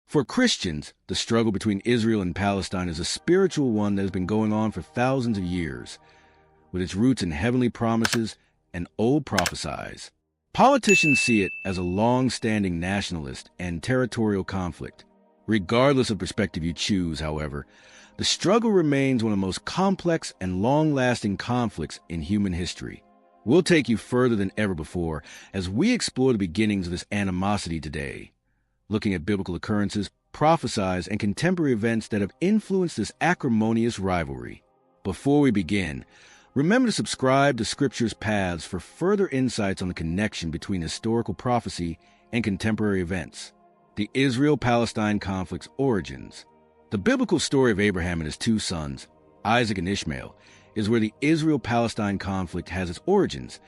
For Christians, the struggle between Israel and Palestine is a spiritual one that has been going on for thousands of years, with its roots in heavenly promises and old prophecies. Politicians see it as a long-standing nationalist and territorial conflict. Regardless of perspective you choose, however, the struggle remains one of the most complex and long-lasting conflicts in human history. We'll take you further than ever before as we explore the beginnings of this animosity today, looking at biblical occurrences, prophecies, and contemporary events that have influenced this acrimonious rivalry. Before we begin, remember to subscribe to Scripture's Paths for further insights on the connection between historical prophecy and contemporary events. The Israel-Palestine conflict's origins. The biblical story of Abraham and his two sons, Isaac and Ishmael, is where the Israel-Palestine conflict has its origins,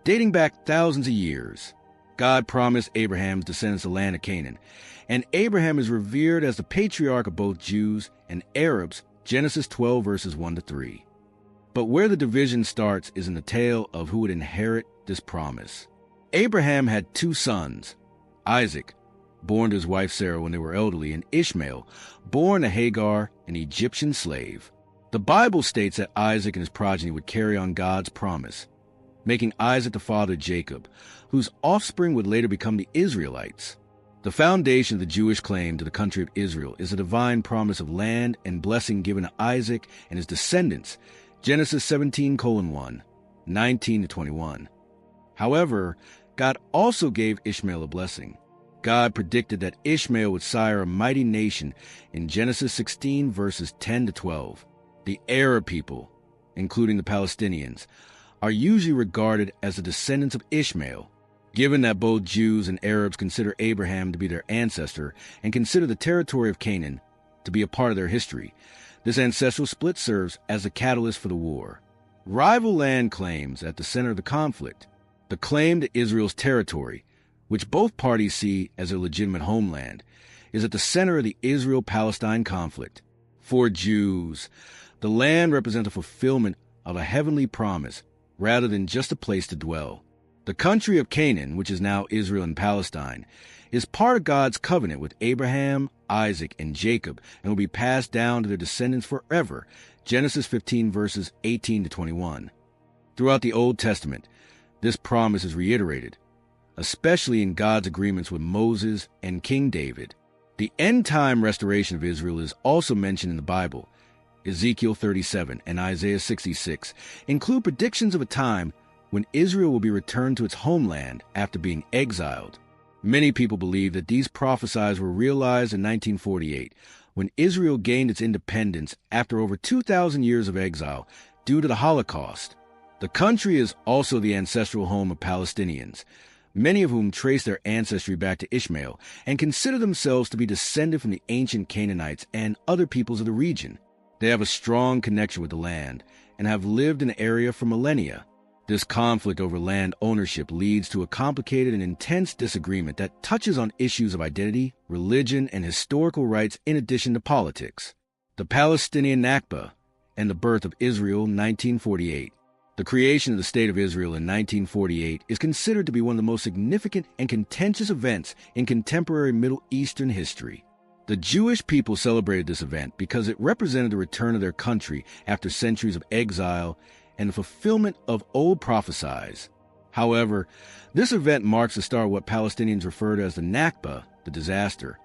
dating back thousands of years. God promised Abraham's descendants the land of Canaan, and Abraham is revered as the patriarch of both Jews and Arabs, Genesis 12 verses 1-3. But where the division starts is in the tale of who would inherit this promise. Abraham had two sons, Isaac, born to his wife Sarah when they were elderly, and Ishmael, born to Hagar, an Egyptian slave. The Bible states that Isaac and his progeny would carry on God's promise, making Isaac the father of Jacob, whose offspring would later become the Israelites. The foundation of the Jewish claim to the country of Israel is a divine promise of land and blessing given to Isaac and his descendants, Genesis 17:1, 19-21. However, God also gave Ishmael a blessing. God predicted that Ishmael would sire a mighty nation in Genesis 16 verses 10-12. The Arab people, including the Palestinians, are usually regarded as the descendants of Ishmael, given that both Jews and Arabs consider Abraham to be their ancestor and consider the territory of Canaan to be a part of their history. This ancestral split serves as a catalyst for the war. Rival land claims at the center of the conflict. The claim to Israel's territory, which both parties see as their legitimate homeland, is at the center of the Israel-Palestine conflict. For Jews, the land represents a fulfillment of a heavenly promise rather than just a place to dwell. The country of Canaan, which is now Israel and Palestine, is part of God's covenant with Abraham, Isaac, and Jacob, and will be passed down to their descendants forever, Genesis 15 verses 18-21. Throughout the Old Testament, this promise is reiterated, especially in God's agreements with Moses and King David. The end-time restoration of Israel is also mentioned in the Bible. Ezekiel 37 and Isaiah 66 include predictions of a time when Israel will be returned to its homeland after being exiled. Many people believe that these prophecies were realized in 1948, when Israel gained its independence after over 2,000 years of exile due to the Holocaust. The country is also the ancestral home of Palestinians, many of whom trace their ancestry back to Ishmael and consider themselves to be descended from the ancient Canaanites and other peoples of the region. They have a strong connection with the land and have lived in the area for millennia. This conflict over land ownership leads to a complicated and intense disagreement that touches on issues of identity, religion, and historical rights in addition to politics. The Palestinian Nakba and the birth of Israel in 1948. The creation of the State of Israel in 1948 is considered to be one of the most significant and contentious events in contemporary Middle Eastern history. The Jewish people celebrated this event because it represented the return of their country after centuries of exile and the fulfillment of old prophecies. However, this event marks the start of what Palestinians refer to as the Nakba, the disaster,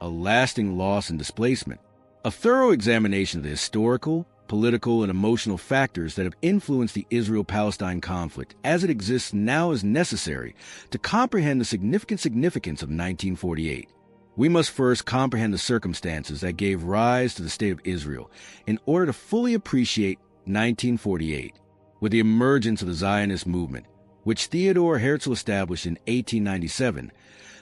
a lasting loss and displacement. A thorough examination of the historical, political, and emotional factors that have influenced the Israel-Palestine conflict as it exists now is necessary to comprehend the significance of 1948. We must first comprehend the circumstances that gave rise to the State of Israel in order to fully appreciate 1948, with the emergence of the Zionist movement, which Theodor Herzl established in 1897.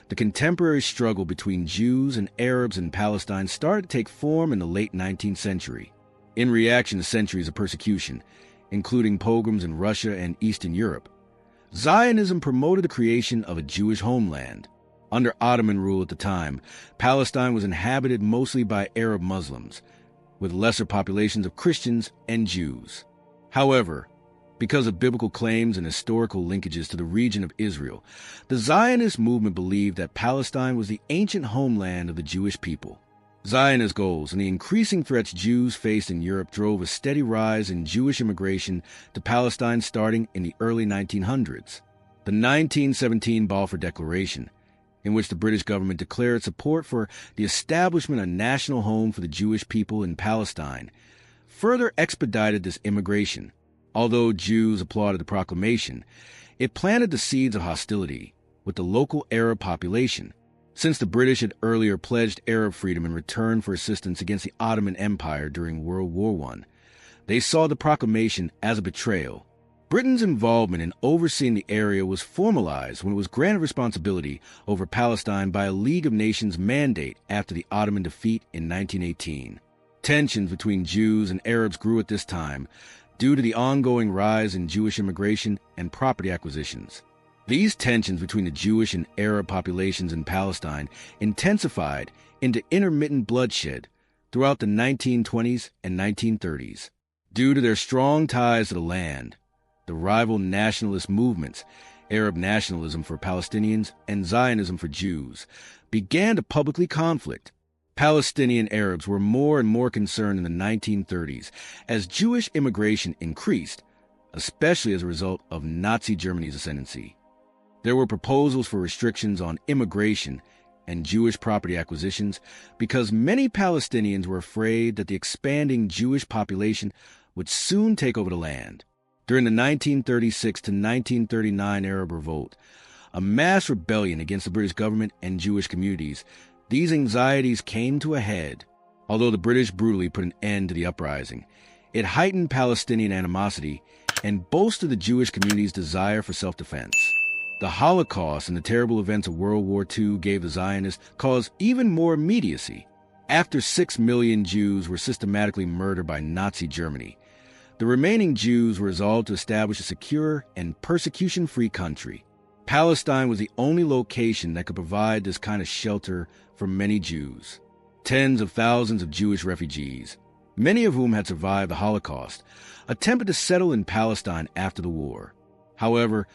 The contemporary struggle between Jews and Arabs in Palestine started to take form in the late 19th century. In reaction to centuries of persecution, including pogroms in Russia and Eastern Europe, Zionism promoted the creation of a Jewish homeland. Under Ottoman rule at the time, Palestine was inhabited mostly by Arab Muslims, with lesser populations of Christians and Jews. However, Because of biblical claims and historical linkages to the region of Israel, the Zionist movement believed that Palestine was the ancient homeland of the Jewish people. Zionist goals and the increasing threats Jews faced in Europe drove a steady rise in Jewish immigration to Palestine starting in the early 1900s. The 1917 Balfour Declaration, in which the British government declared support for the establishment of a national home for the Jewish people in Palestine, further expedited this immigration. Although Jews applauded the proclamation, it planted the seeds of hostility with the local Arab population. Since the British had earlier pledged Arab freedom in return for assistance against the Ottoman Empire during World War I, they saw the proclamation as a betrayal. Britain's involvement in overseeing the area was formalized when it was granted responsibility over Palestine by a League of Nations mandate after the Ottoman defeat in 1918. Tensions between Jews and Arabs grew at this time due to the ongoing rise in Jewish immigration and property acquisitions. These tensions between the Jewish and Arab populations in Palestine intensified into intermittent bloodshed throughout the 1920s and 1930s. Due to their strong ties to the land, the rival nationalist movements, Arab nationalism for Palestinians and Zionism for Jews, began to publicly conflict. Palestinian Arabs were more and more concerned in the 1930s as Jewish immigration increased, especially as a result of Nazi Germany's ascendancy. There were proposals for restrictions on immigration and Jewish property acquisitions because many Palestinians were afraid that the expanding Jewish population would soon take over the land. During the 1936 to 1939 Arab Revolt, a mass rebellion against the British government and Jewish communities, these anxieties came to a head. Although the British brutally put an end to the uprising, it heightened Palestinian animosity and bolstered the Jewish community's desire for self-defense. The Holocaust and the terrible events of World War II gave the Zionists cause even more immediacy. After 6 million Jews were systematically murdered by Nazi Germany, the remaining Jews were resolved to establish a secure and persecution-free country. Palestine was the only location that could provide this kind of shelter for many Jews. Tens of thousands of Jewish refugees, many of whom had survived the Holocaust, attempted to settle in Palestine after the war. However,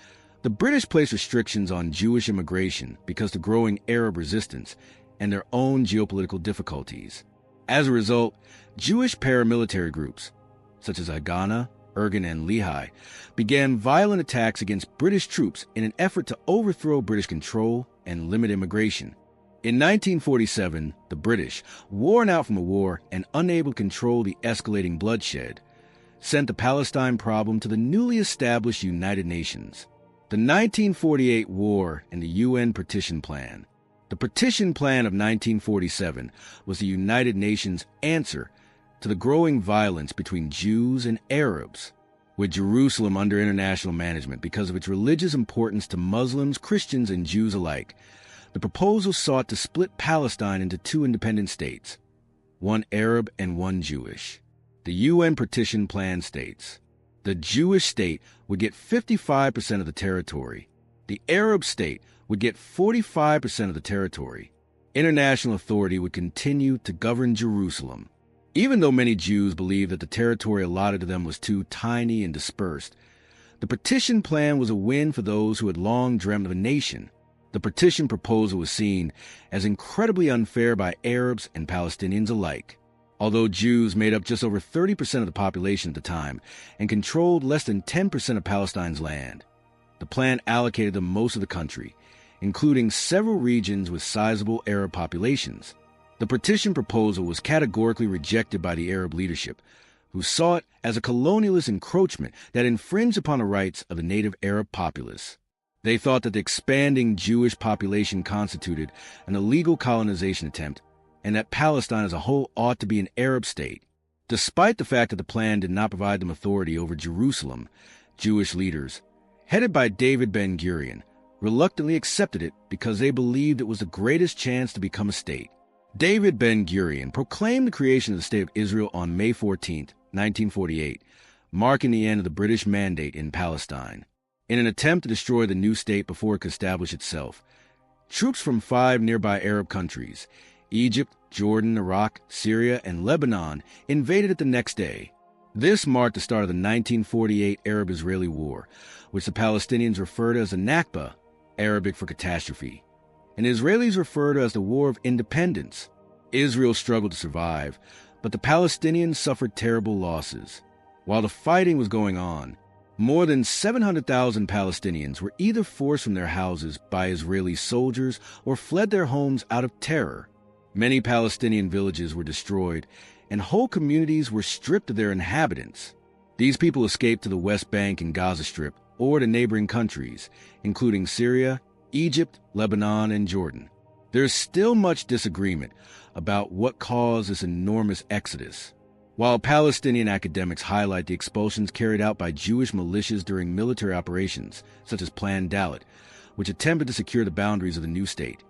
the British placed restrictions on Jewish immigration because of the growing Arab resistance and their own geopolitical difficulties. As a result, Jewish paramilitary groups, such as Haganah, Irgun, and Lehi, began violent attacks against British troops in an effort to overthrow British control and limit immigration. In 1947, the British, worn out from the war and unable to control the escalating bloodshed, sent the Palestine problem to the newly established United Nations. The 1948 War and the UN Partition Plan. The Partition Plan of 1947 was the United Nations' answer to the growing violence between Jews and Arabs, with Jerusalem under international management because of its religious importance to Muslims, Christians, and Jews alike. The proposal sought to split Palestine into 2 independent states, one Arab and one Jewish. The UN Partition Plan states, the Jewish state would get 55% of the territory. The Arab state would get 45% of the territory. International authority would continue to govern Jerusalem. Even though many Jews believed that the territory allotted to them was too tiny and dispersed, the partition plan was a win for those who had long dreamt of a nation. The partition proposal was seen as incredibly unfair by Arabs and Palestinians alike. Although Jews made up just over 30% of the population at the time and controlled less than 10% of Palestine's land, the plan allocated them most of the country, including several regions with sizable Arab populations. The partition proposal was categorically rejected by the Arab leadership, who saw it as a colonialist encroachment that infringed upon the rights of the native Arab populace. They thought that the expanding Jewish population constituted an illegal colonization attempt and that Palestine as a whole ought to be an Arab state. Despite the fact that the plan did not provide them authority over Jerusalem, Jewish leaders, headed by David Ben-Gurion, reluctantly accepted it because they believed it was the greatest chance to become a state. David Ben-Gurion proclaimed the creation of the State of Israel on May 14, 1948, marking the end of the British mandate in Palestine. In an attempt to destroy the new state before it could establish itself, troops from 5 nearby Arab countries, Egypt, Jordan, Iraq, Syria, and Lebanon, invaded it the next day. This marked the start of the 1948 Arab-Israeli War, which the Palestinians refer to as the Nakba, Arabic for catastrophe, and Israelis refer to as the War of Independence. Israel struggled to survive, but the Palestinians suffered terrible losses. While the fighting was going on, more than 700,000 Palestinians were either forced from their houses by Israeli soldiers or fled their homes out of terror. Many Palestinian villages were destroyed, and whole communities were stripped of their inhabitants. These people escaped to the West Bank and Gaza Strip or to neighboring countries, including Syria, Egypt, Lebanon, and Jordan. There is still much disagreement about what caused this enormous exodus. While Palestinian academics highlight the expulsions carried out by Jewish militias during military operations, such as Plan Dalet, which attempted to secure the boundaries of the new state,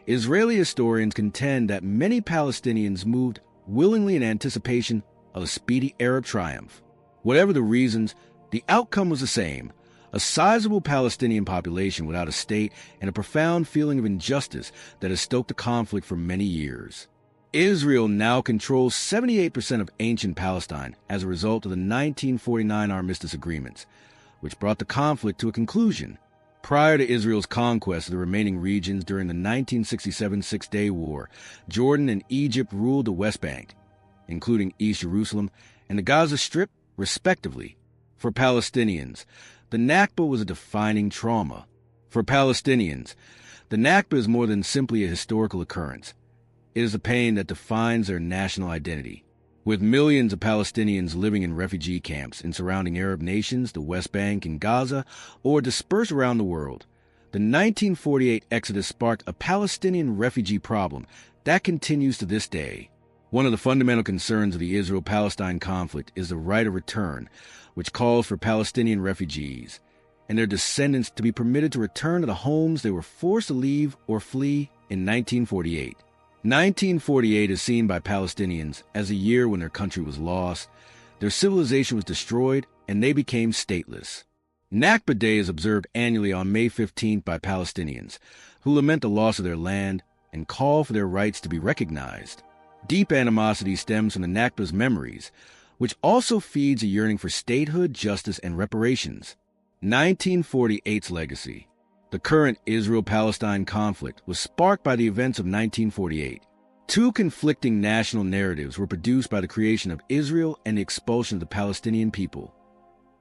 Israeli historians contend that many Palestinians moved willingly in anticipation of a speedy Arab triumph. Whatever the reasons, the outcome was the same: a sizable Palestinian population without a state and a profound feeling of injustice that has stoked the conflict for many years. Israel now controls 78% of ancient Palestine as a result of the 1949 armistice agreements, which brought the conflict to a conclusion. Prior to Israel's conquest of the remaining regions during the 1967 Six-Day War, Jordan and Egypt ruled the West Bank, including East Jerusalem and the Gaza Strip, respectively. For Palestinians, the Nakba was a defining trauma. For Palestinians, the Nakba is more than simply a historical occurrence. It is a pain that defines their national identity. With millions of Palestinians living in refugee camps in surrounding Arab nations, the West Bank, and Gaza, or dispersed around the world, the 1948 exodus sparked a Palestinian refugee problem that continues to this day. One of the fundamental concerns of the Israel-Palestine conflict is the right of return, which calls for Palestinian refugees and their descendants to be permitted to return to the homes they were forced to leave or flee in 1948. 1948 is seen by Palestinians as a year when their country was lost, their civilization was destroyed, and they became stateless. Nakba Day is observed annually on May 15th by Palestinians, who lament the loss of their land and call for their rights to be recognized. Deep animosity stems from the Nakba's memories, which also feeds a yearning for statehood, justice, and reparations. 1948's legacy. The current Israel-Palestine conflict was sparked by the events of 1948. Two conflicting national narratives were produced by the creation of Israel and the expulsion of the Palestinian people.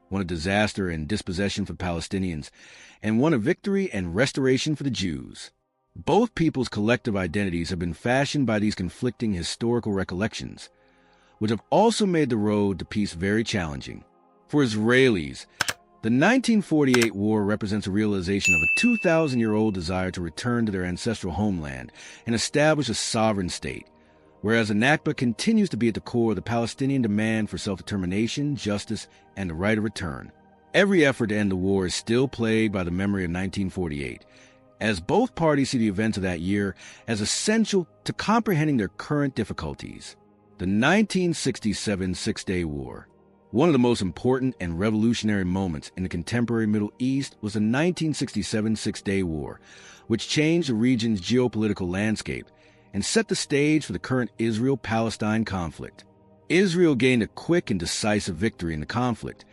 One a disaster and dispossession for Palestinians, and one a victory and restoration for the Jews. Both peoples' collective identities have been fashioned by these conflicting historical recollections, which have also made the road to peace very challenging. For Israelis, the 1948 war represents a realization of a 2,000-year-old desire to return to their ancestral homeland and establish a sovereign state, whereas the Nakba continues to be at the core of the Palestinian demand for self-determination, justice, and the right of return. Every effort to end the war is still plagued by the memory of 1948, as both parties see the events of that year as essential to comprehending their current difficulties. The 1967 Six-Day War. One of the most important and revolutionary moments in the contemporary Middle East was the 1967 Six-Day War, which changed the region's geopolitical landscape and set the stage for the current Israel-Palestine conflict. Israel gained a quick and decisive victory in the conflict,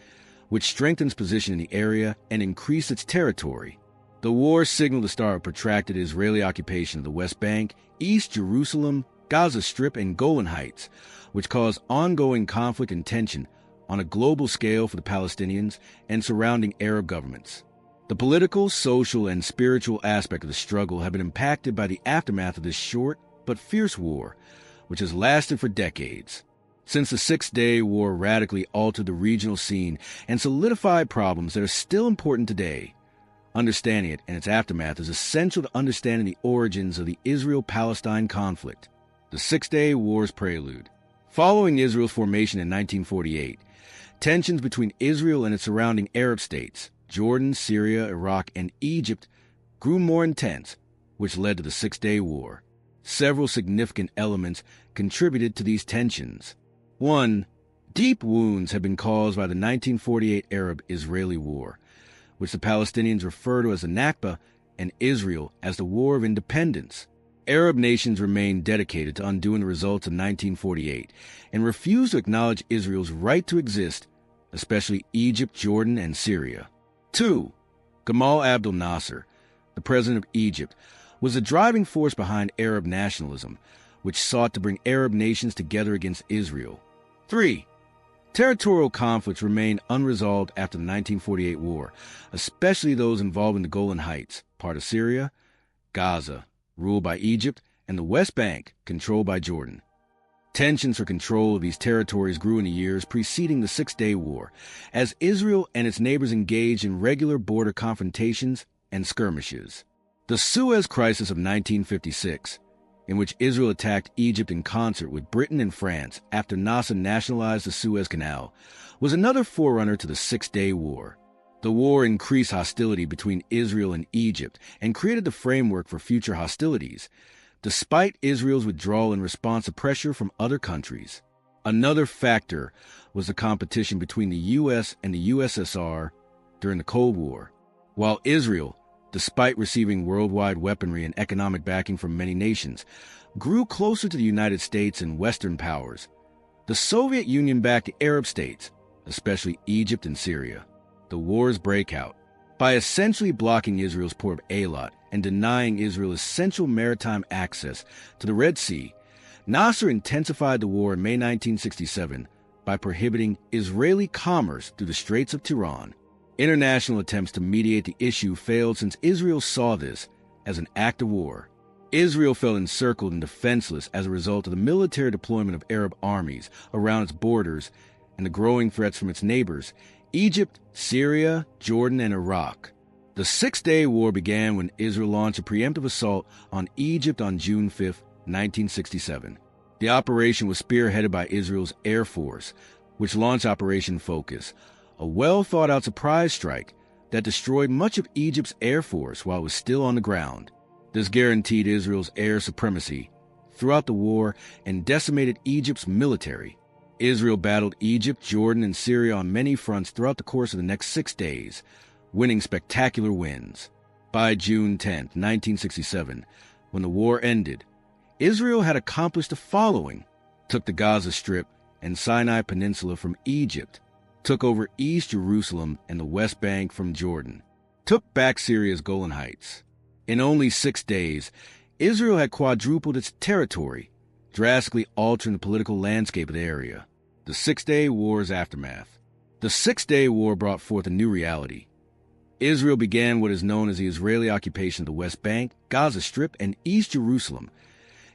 which strengthened its position in the area and increased its territory. The war signaled the start of protracted Israeli occupation of the West Bank, East Jerusalem, Gaza Strip, and Golan Heights, which caused ongoing conflict and tension on a global scale for the Palestinians and surrounding Arab governments. The political, social, and spiritual aspect of the struggle have been impacted by the aftermath of this short but fierce war, which has lasted for decades. Since the Six-Day War radically altered the regional scene and solidified problems that are still important today, understanding it and its aftermath is essential to understanding the origins of the Israel-Palestine conflict. The Six-Day War's prelude. Following Israel's formation in 1948, tensions between Israel and its surrounding Arab states, Jordan, Syria, Iraq, and Egypt, grew more intense, which led to the Six-Day War. Several significant elements contributed to these tensions. 1. Deep wounds have been caused by the 1948 Arab-Israeli War, which the Palestinians refer to as the Nakba and Israel as the War of Independence. Arab nations remained dedicated to undoing the results of 1948 and refused to acknowledge Israel's right to exist, especially Egypt, Jordan, and Syria. 2. Gamal Abdel Nasser, the president of Egypt, was the driving force behind Arab nationalism, which sought to bring Arab nations together against Israel. 3. Territorial conflicts remained unresolved after the 1948 war, especially those involving the Golan Heights, part of Syria, Gaza, ruled by Egypt, and the West Bank, controlled by Jordan. Tensions for control of these territories grew in the years preceding the Six-Day War, as Israel and its neighbors engaged in regular border confrontations and skirmishes. The Suez Crisis of 1956, in which Israel attacked Egypt in concert with Britain and France after Nasser nationalized the Suez Canal, was another forerunner to the Six-Day War. The war increased hostility between Israel and Egypt and created the framework for future hostilities, despite Israel's withdrawal in response to pressure from other countries. Another factor was the competition between the U.S. and the USSR during the Cold War. While Israel, despite receiving worldwide weaponry and economic backing from many nations, grew closer to the United States and Western powers, the Soviet Union backed the Arab states, especially Egypt and Syria. The war's breakout. By essentially blocking Israel's port of Eilat and denying Israel essential maritime access to the Red Sea, Nasser intensified the war in May 1967 by prohibiting Israeli commerce through the Straits of Tiran. International attempts to mediate the issue failed since Israel saw this as an act of war. Israel felt encircled and defenseless as a result of the military deployment of Arab armies around its borders and the growing threats from its neighbors, Egypt, Syria, Jordan, and Iraq. The Six-Day War began when Israel launched a preemptive assault on Egypt on June 5, 1967. The operation was spearheaded by Israel's Air Force, which launched Operation Focus, a well-thought-out surprise strike that destroyed much of Egypt's Air Force while it was still on the ground. This guaranteed Israel's air supremacy throughout the war and decimated Egypt's military. Israel battled Egypt, Jordan, and Syria on many fronts throughout the course of the next 6 days, winning spectacular wins. By June 10, 1967, when the war ended, Israel had accomplished the following: took the Gaza Strip and Sinai Peninsula from Egypt, took over East Jerusalem and the West Bank from Jordan, took back Syria's Golan Heights. In only 6 days, Israel had quadrupled its territory, drastically altering the political landscape of the area. The Six-Day War's aftermath. The Six-Day War brought forth a new reality. Israel began what is known as the Israeli occupation of the West Bank, Gaza Strip, and East Jerusalem,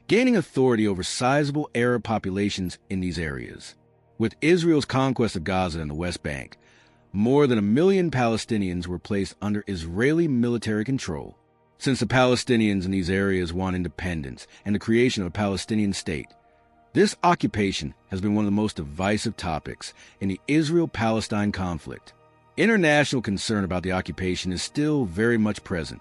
gaining authority over sizable Arab populations in these areas. With Israel's conquest of Gaza and the West Bank, more than 1 million Palestinians were placed under Israeli military control. Since the Palestinians in these areas want independence and the creation of a Palestinian state, this occupation has been one of the most divisive topics in the Israel-Palestine conflict. International concern about the occupation is still very much present,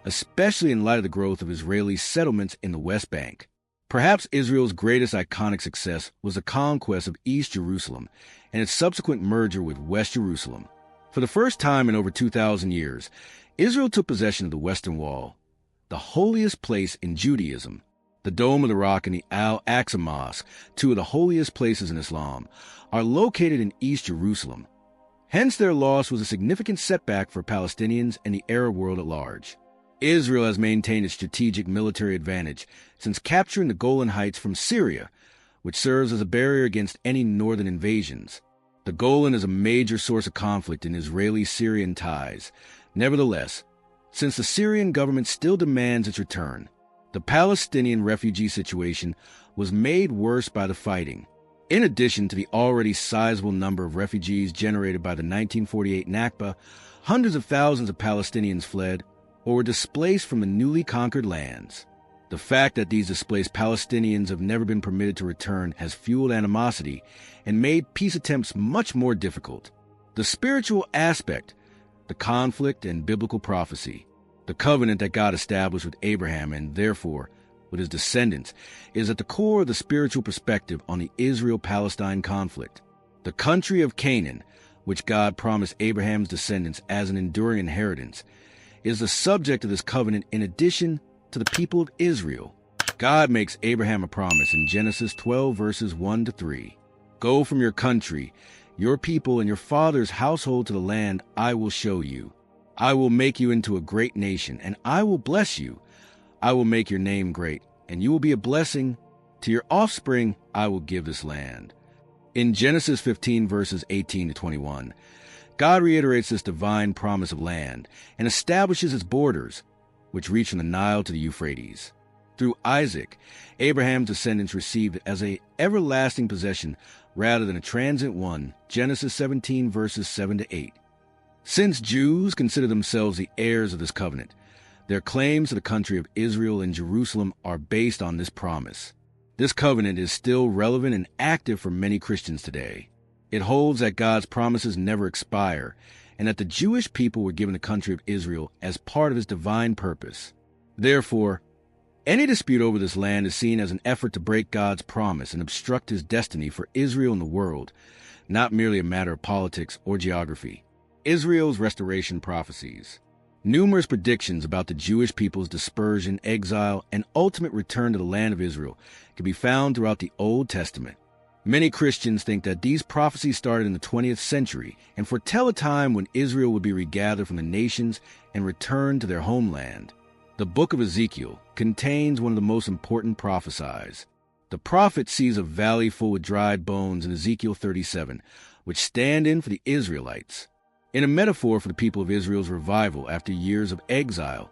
especially in light of the growth of Israeli settlements in the West Bank. Perhaps Israel's greatest iconic success was the conquest of East Jerusalem and its subsequent merger with West Jerusalem. For the first time in over 2,000 years, Israel took possession of the Western Wall, the holiest place in Judaism. The Dome of the Rock and the Al-Aqsa Mosque, two of the holiest places in Islam, are located in East Jerusalem. Hence, their loss was a significant setback for Palestinians and the Arab world at large. Israel has maintained its strategic military advantage since capturing the Golan Heights from Syria, which serves as a barrier against any northern invasions. The Golan is a major source of conflict in Israeli-Syrian ties. Nevertheless, since the Syrian government still demands its return, the Palestinian refugee situation was made worse by the fighting. In addition to the already sizable number of refugees generated by the 1948 Nakba, hundreds of thousands of Palestinians fled or were displaced from the newly conquered lands. The fact that these displaced Palestinians have never been permitted to return has fueled animosity and made peace attempts much more difficult. The spiritual aspect, the conflict and biblical prophecy, the covenant that God established with Abraham and therefore with his descendants, is at the core of the spiritual perspective on the Israel-Palestine conflict. The country of Canaan, which God promised Abraham's descendants as an enduring inheritance, is the subject of this covenant in addition to the people of Israel. God makes Abraham a promise in Genesis 12, verses 1 to 3. Go from your country, your people, and your father's household to the land I will show you. I will make you into a great nation, and I will bless you. I will make your name great, and you will be a blessing. To your offspring I will give this land. In Genesis 15, verses 18 to 21, God reiterates this divine promise of land and establishes its borders, which reach from the Nile to the Euphrates. Through Isaac, Abraham's descendants received it as an everlasting possession rather than a transient one, Genesis 17, verses 7 to 8. Since Jews consider themselves the heirs of this covenant, their claims to the country of Israel and Jerusalem are based on this promise. This covenant is still relevant and active for many Christians today. It holds that God's promises never expire, and that the Jewish people were given the country of Israel as part of his divine purpose. Therefore, any dispute over this land is seen as an effort to break God's promise and obstruct his destiny for Israel and the world, not merely a matter of politics or geography. Israel's restoration prophecies. Numerous predictions about the Jewish people's dispersion, exile, and ultimate return to the land of Israel can be found throughout the Old Testament. Many Christians think that these prophecies started in the 20th century and foretell a time when Israel would be regathered from the nations and returned to their homeland. The book of Ezekiel contains one of the most important prophecies. The prophet sees a valley full of dried bones in Ezekiel 37, which stand in for the Israelites. In a metaphor for the people of Israel's revival after years of exile,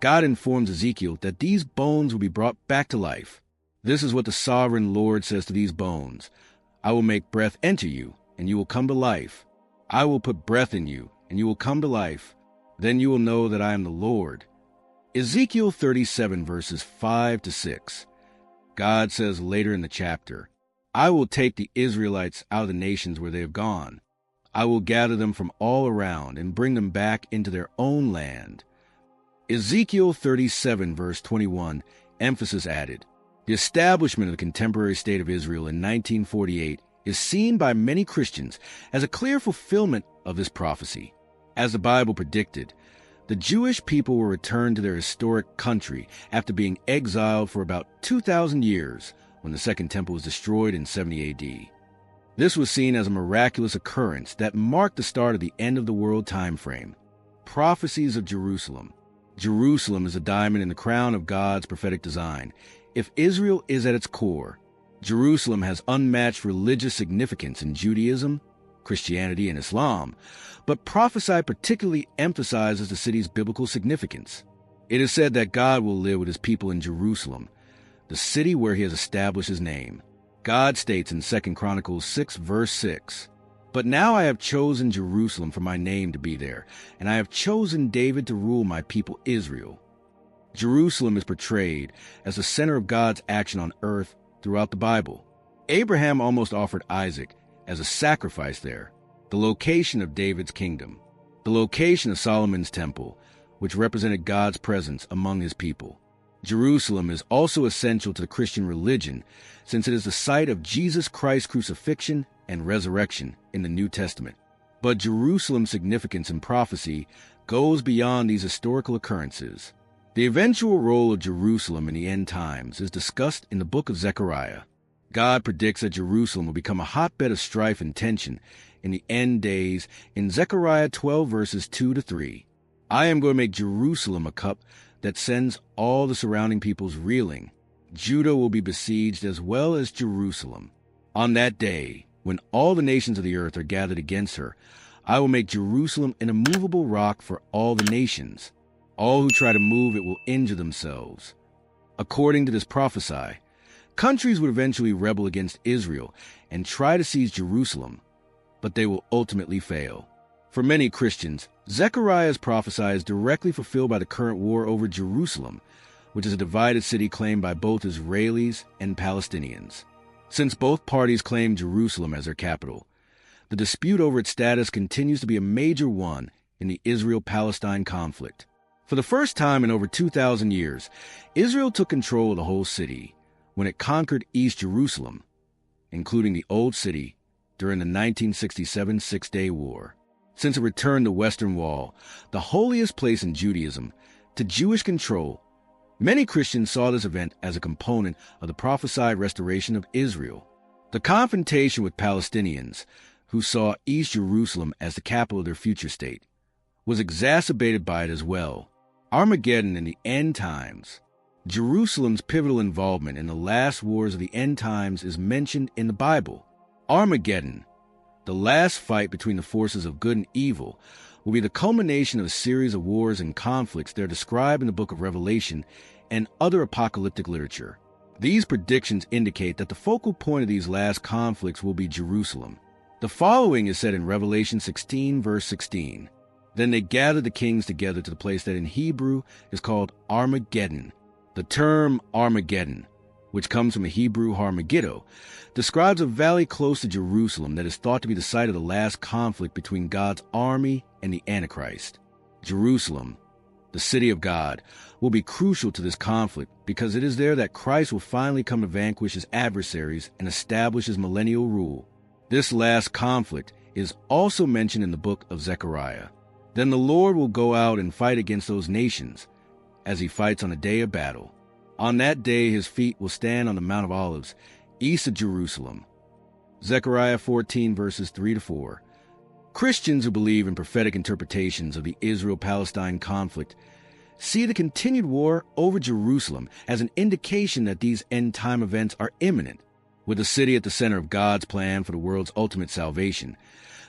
God informs Ezekiel that these bones will be brought back to life. This is what the sovereign Lord says to these bones: I will make breath enter you, and you will come to life. I will put breath in you, and you will come to life. Then you will know that I am the Lord. Ezekiel 37, verses 5 to 6. God says later in the chapter, I will take the Israelites out of the nations where they have gone. I will gather them from all around and bring them back into their own land. Ezekiel 37, verse 21, emphasis added. The establishment of the contemporary state of Israel in 1948 is seen by many Christians as a clear fulfillment of this prophecy. As the Bible predicted, the Jewish people were returned to their historic country after being exiled for about 2,000 years when the Second Temple was destroyed in 70 AD. This was seen as a miraculous occurrence that marked the start of the end of the world time frame. Prophecies of Jerusalem. Jerusalem is a diamond in the crown of God's prophetic design. If Israel is at its core, Jerusalem has unmatched religious significance in Judaism, Christianity, and Islam, but prophesy particularly emphasizes the city's biblical significance. It is said that God will live with his people in Jerusalem, the city where he has established his name. God states in 2 Chronicles 6, verse 6, But now I have chosen Jerusalem for my name to be there, and I have chosen David to rule my people Israel. Jerusalem is portrayed as the center of God's action on earth throughout the Bible. Abraham almost offered Isaac as a sacrifice there, the location of David's kingdom, the location of Solomon's temple, which represented God's presence among his people. Jerusalem is also essential to the Christian religion, since it is the site of Jesus Christ's crucifixion and resurrection in the New Testament. But Jerusalem's significance in prophecy goes beyond these historical occurrences. The eventual role of Jerusalem in the end times is discussed in the book of Zechariah. God predicts that Jerusalem will become a hotbed of strife and tension in the end days in Zechariah 12, verses 2 to 3. I am going to make Jerusalem a cup that sends all the surrounding peoples reeling. Judah will be besieged as well as Jerusalem. On that day, when all the nations of the earth are gathered against her, I will make Jerusalem an immovable rock for all the nations. All who try to move it will injure themselves. According to this prophecy, countries would eventually rebel against Israel and try to seize Jerusalem, but they will ultimately fail. For many Christians, Zechariah's prophecy is directly fulfilled by the current war over Jerusalem, which is a divided city claimed by both Israelis and Palestinians. Since both parties claim Jerusalem as their capital, the dispute over its status continues to be a major one in the Israel-Palestine conflict. For the first time in over 2,000 years, Israel took control of the whole city when it conquered East Jerusalem, including the Old City, during the 1967 Six-Day War. Since it returned the Western Wall, the holiest place in Judaism, to Jewish control, Many Christians saw this event as a component of the prophesied restoration of Israel. The confrontation with Palestinians, who saw East Jerusalem as the capital of their future state, was exacerbated by it as well. Armageddon in the end times. Jerusalem's pivotal involvement in the last wars of the end times is mentioned in the Bible. Armageddon, the last fight between the forces of good and evil, will be the culmination of a series of wars and conflicts that are described in the book of Revelation and other apocalyptic literature. These predictions indicate that the focal point of these last conflicts will be Jerusalem. The following is said in Revelation 16, verse 16. Then they gathered the kings together to the place that in Hebrew is called Armageddon. The term Armageddon, which comes from a Hebrew Har-Megiddo, describes a valley close to Jerusalem that is thought to be the site of the last conflict between God's army and the Antichrist. Jerusalem, the city of God, will be crucial to this conflict because it is there that Christ will finally come to vanquish his adversaries and establish his millennial rule. This last conflict is also mentioned in the book of Zechariah. Then the Lord will go out and fight against those nations, as he fights on a day of battle. On that day his feet will stand on the Mount of Olives, east of Jerusalem. Zechariah 14, verses 3-4. Christians who believe in prophetic interpretations of the Israel-Palestine conflict see the continued war over Jerusalem as an indication that these end-time events are imminent. With the city at the center of God's plan for the world's ultimate salvation,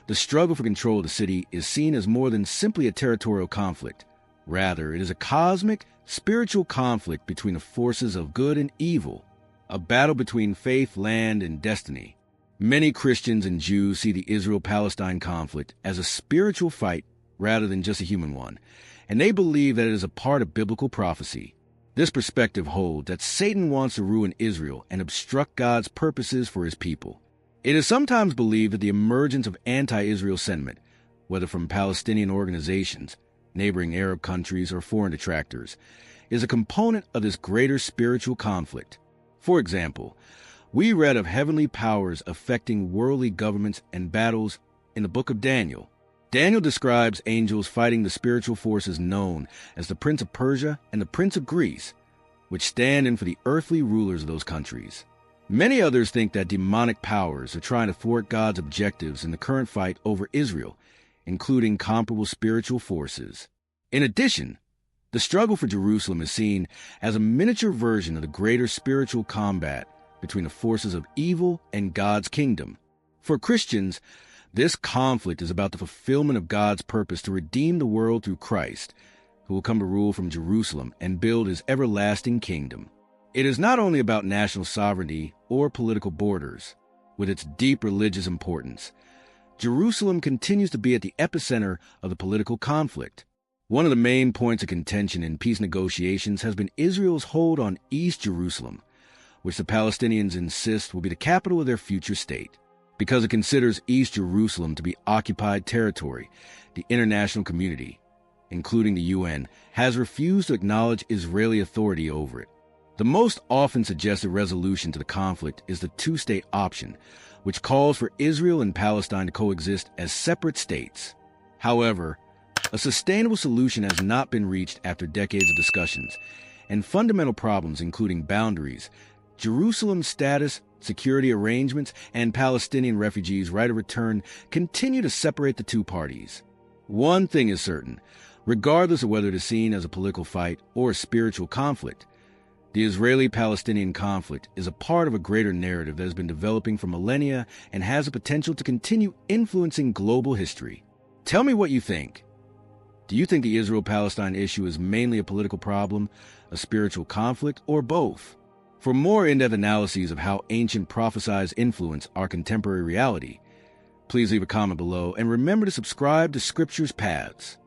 the struggle for control of the city is seen as more than simply a territorial conflict. Rather, it is a cosmic, spiritual conflict between the forces of good and evil, a battle between faith, land, and destiny. Many Christians and Jews see the Israel-Palestine conflict as a spiritual fight rather than just a human one, and they believe that it is a part of biblical prophecy. This perspective holds that Satan wants to ruin Israel and obstruct God's purposes for his people. It is sometimes believed that the emergence of anti-Israel sentiment, whether from Palestinian organizations, neighboring Arab countries, or foreign detractors, is a component of this greater spiritual conflict. For example, we read of heavenly powers affecting worldly governments and battles in the book of Daniel. Daniel describes angels fighting the spiritual forces known as the Prince of Persia and the Prince of Greece, which stand in for the earthly rulers of those countries. Many others think that demonic powers are trying to thwart God's objectives in the current fight over Israel, including comparable spiritual forces. In addition, the struggle for Jerusalem is seen as a miniature version of the greater spiritual combat between the forces of evil and God's kingdom. For Christians, this conflict is about the fulfillment of God's purpose to redeem the world through Christ, who will come to rule from Jerusalem and build his everlasting kingdom. It is not only about national sovereignty or political borders. With its deep religious importance, Jerusalem continues to be at the epicenter of the political conflict. One of the main points of contention in peace negotiations has been Israel's hold on East Jerusalem, which the Palestinians insist will be the capital of their future state. Because it considers East Jerusalem to be occupied territory, the international community, including the UN, has refused to acknowledge Israeli authority over it. The most often suggested resolution to the conflict is the two-state option, which calls for Israel and Palestine to coexist as separate states. However, a sustainable solution has not been reached after decades of discussions, and fundamental problems including boundaries, Jerusalem's status, security arrangements, and Palestinian refugees' right of return continue to separate the two parties. One thing is certain, regardless of whether it is seen as a political fight or a spiritual conflict, the Israeli-Palestinian conflict is a part of a greater narrative that has been developing for millennia and has the potential to continue influencing global history. Tell me what you think. Do you think the Israel-Palestine issue is mainly a political problem, a spiritual conflict, or both? For more in-depth analyses of how ancient prophesies influence our contemporary reality, please leave a comment below and remember to subscribe to Scripture's Paths.